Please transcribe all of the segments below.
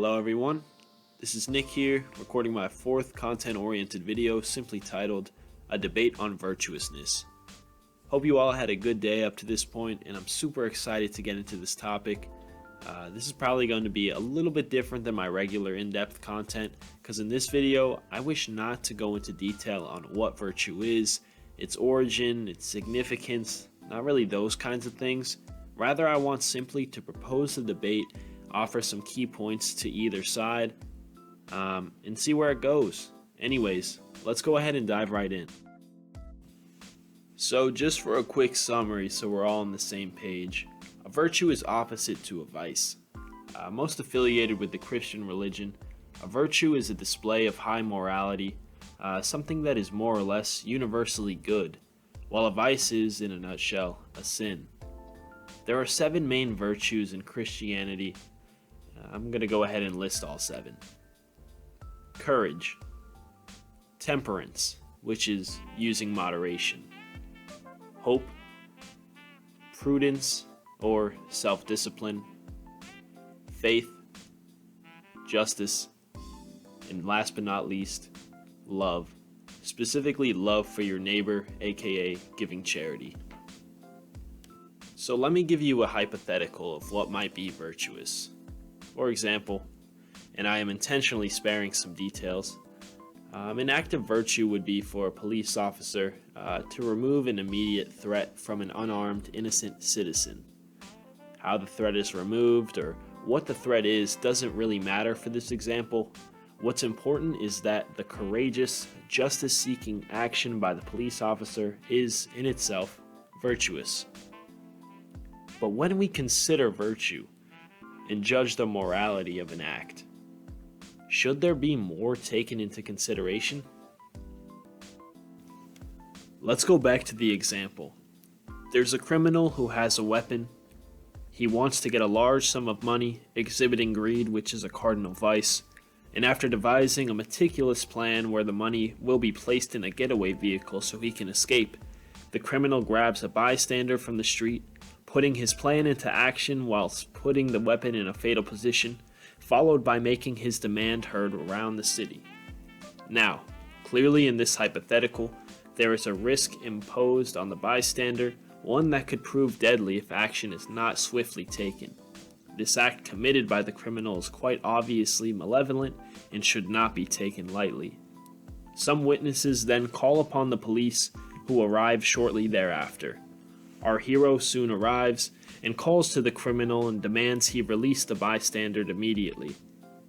Hello everyone, this is Nick here, recording my fourth content-oriented video simply titled, A Debate on Virtuousness. Hope you all had a good day up to this point, and I'm super excited to get into this topic. This is probably going to be a little bit different than my regular in-depth content, because in this video, I wish not to go into detail on what virtue is, its origin, its significance, not really those kinds of things. Rather, I want simply to propose the debate, offer some key points to either side, and see where it goes. Anyways, let's go ahead and dive right in. So just for a quick summary so we're all on the same page, a virtue is opposite to a vice. Most affiliated with the Christian religion, a virtue is a display of high morality, something that is more or less universally good, while a vice is, in a nutshell, a sin. There are 7 main virtues in Christianity. I'm going to go ahead and list all 7. Courage. Temperance, which is using moderation. Hope. Prudence, or self-discipline. Faith. Justice. And last but not least, love. Specifically love for your neighbor, aka giving charity. So let me give you a hypothetical of what might be virtuous. For example, and I am intentionally sparing some details, an act of virtue would be for a police officer to remove an immediate threat from an unarmed, innocent citizen. How the threat is removed or what the threat is doesn't really matter for this example. What's important is that the courageous, justice-seeking action by the police officer is, in itself, virtuous. But when we consider virtue and judge the morality of an act, should there be more taken into consideration? Let's go back to the example. There's a criminal who has a weapon. He wants to get a large sum of money, exhibiting greed, which is a cardinal vice, and after devising a meticulous plan where the money will be placed in a getaway vehicle so he can escape, the criminal grabs a bystander from the street, putting his plan into action whilst putting the weapon in a fatal position, followed by making his demand heard around the city. Now, clearly in this hypothetical, there is a risk imposed on the bystander, one that could prove deadly if action is not swiftly taken. This act committed by the criminal is quite obviously malevolent and should not be taken lightly. Some witnesses then call upon the police, who arrive shortly thereafter. Our hero soon arrives and calls to the criminal and demands he release the bystander immediately.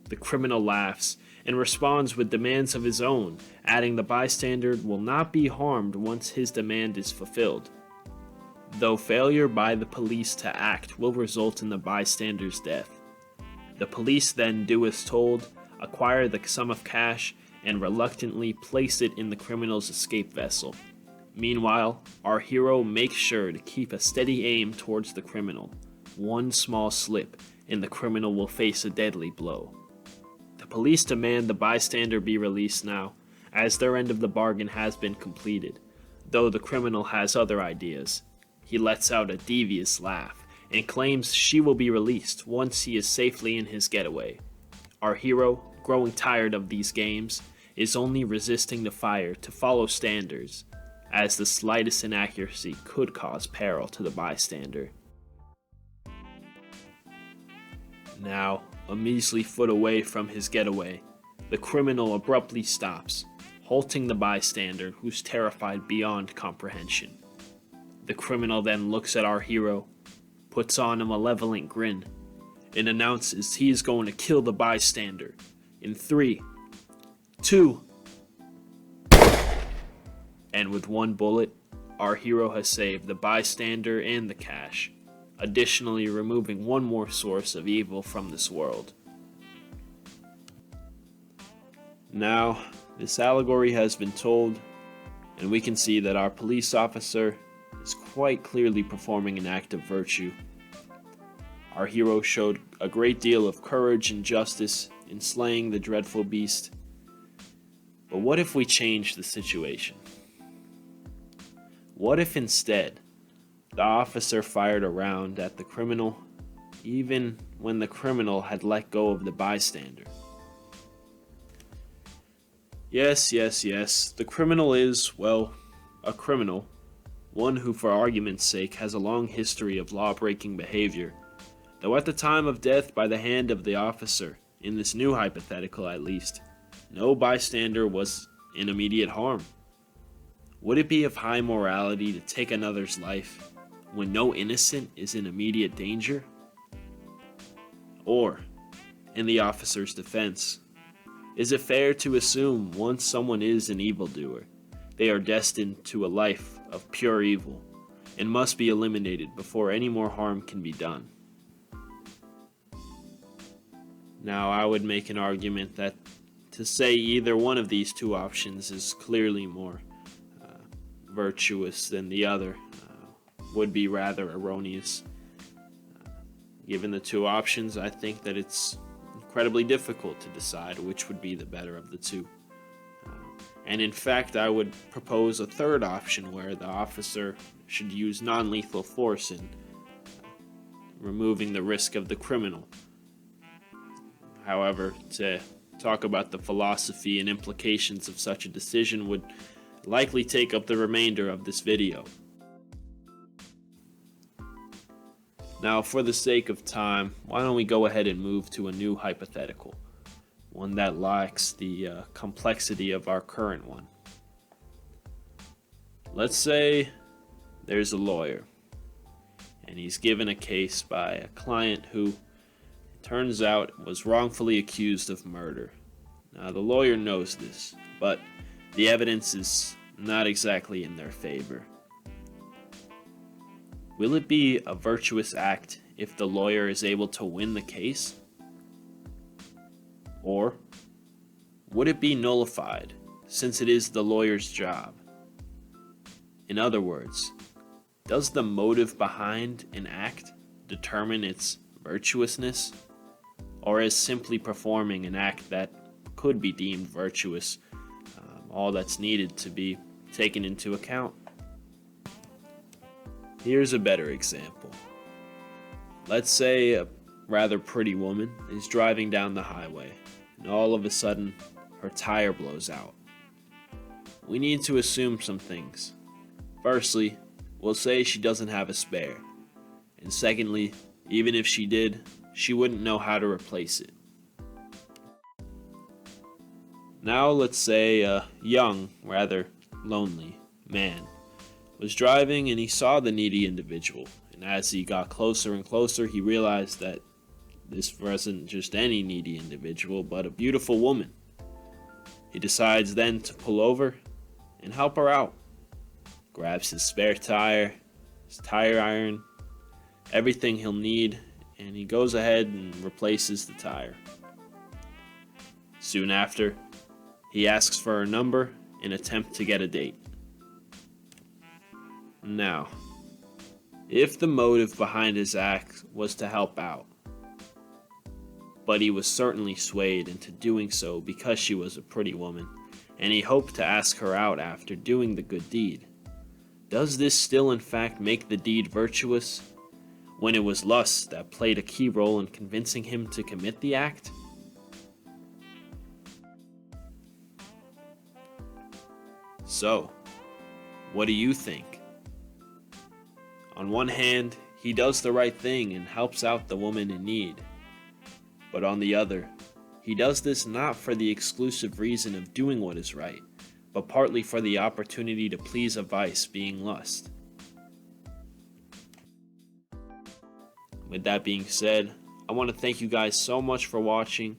The criminal laughs and responds with demands of his own, adding the bystander will not be harmed once his demand is fulfilled. Though failure by the police to act will result in the bystander's death. The police then do as told, acquire the sum of cash, and reluctantly place it in the criminal's escape vessel. Meanwhile, our hero makes sure to keep a steady aim towards the criminal. One small slip, and the criminal will face a deadly blow. The police demand the bystander be released now, as their end of the bargain has been completed, though the criminal has other ideas. He lets out a devious laugh, and claims she will be released once he is safely in his getaway. Our hero, growing tired of these games, is only resisting the fire to follow standards, as the slightest inaccuracy could cause peril to the bystander. Now, a measly foot away from his getaway, the criminal abruptly stops, halting the bystander who's terrified beyond comprehension. The criminal then looks at our hero, puts on a malevolent grin, and announces he is going to kill the bystander in 3, 2, and with one bullet, our hero has saved the bystander and the cash, additionally removing one more source of evil from this world. Now, this allegory has been told, and we can see that our police officer is quite clearly performing an act of virtue. Our hero showed a great deal of courage and justice in slaying the dreadful beast. But what if we change the situation? What if instead, the officer fired a round at the criminal, even when the criminal had let go of the bystander. Yes, the criminal is, well, a criminal, one who for argument's sake has a long history of law-breaking behavior, though at the time of death by the hand of the officer, in this new hypothetical at least, no bystander was in immediate harm. Would it be of high morality to take another's life when no innocent is in immediate danger? Or, in the officer's defense, is it fair to assume once someone is an evildoer, they are destined to a life of pure evil and must be eliminated before any more harm can be done? Now, I would make an argument that to say either one of these two options is clearly more virtuous than the other would be rather erroneous. Given the two options, I think that it's incredibly difficult to decide which would be the better of the two. And in fact, I would propose a third option where the officer should use non-lethal force in removing the risk of the criminal. However, to talk about the philosophy and implications of such a decision would likely take up the remainder of this video. Now, for the sake of time, why don't we go ahead and move to a new hypothetical, one that lacks the complexity of our current one. Let's say there's a lawyer, and he's given a case by a client who, turns out, was wrongfully accused of murder. Now, the lawyer knows this, but the evidence is not exactly in their favor. Will it be a virtuous act if the lawyer is able to win the case? Or would it be nullified since it is the lawyer's job? In other words, does the motive behind an act determine its virtuousness, or is simply performing an act that could be deemed virtuous all that's needed to be taken into account? Here's a better example. Let's say a rather pretty woman is driving down the highway, and all of a sudden, her tire blows out. We need to assume some things. Firstly, we'll say she doesn't have a spare. And secondly, even if she did, she wouldn't know how to replace it. Now let's say a young, rather lonely man was driving and he saw the needy individual, and as he got closer and closer, he realized that this wasn't just any needy individual, but a beautiful woman. He decides then to pull over and help her out. Grabs his spare tire, his tire iron, everything he'll need, and he goes ahead and replaces the tire. Soon after, he asks for her number in an attempt to get a date. Now, if the motive behind his act was to help out, but he was certainly swayed into doing so because she was a pretty woman, and he hoped to ask her out after doing the good deed, does this still in fact make the deed virtuous, when it was lust that played a key role in convincing him to commit the act? So, what do you think? On one hand, he does the right thing and helps out the woman in need. But on the other, he does this not for the exclusive reason of doing what is right, but partly for the opportunity to please a vice, being lust. With that being said, I want to thank you guys so much for watching,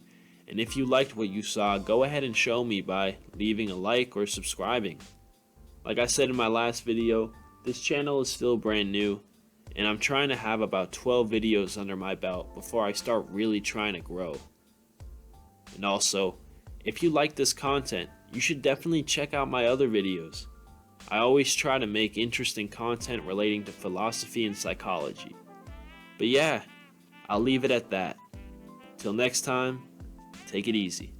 and if you liked what you saw, go ahead and show me by leaving a like or subscribing. Like I said in my last video, this channel is still brand new, and I'm trying to have about 12 videos under my belt before I start really trying to grow. And also, if you like this content, you should definitely check out my other videos. I always try to make interesting content relating to philosophy and psychology. But yeah, I'll leave it at that. Till next time, take it easy.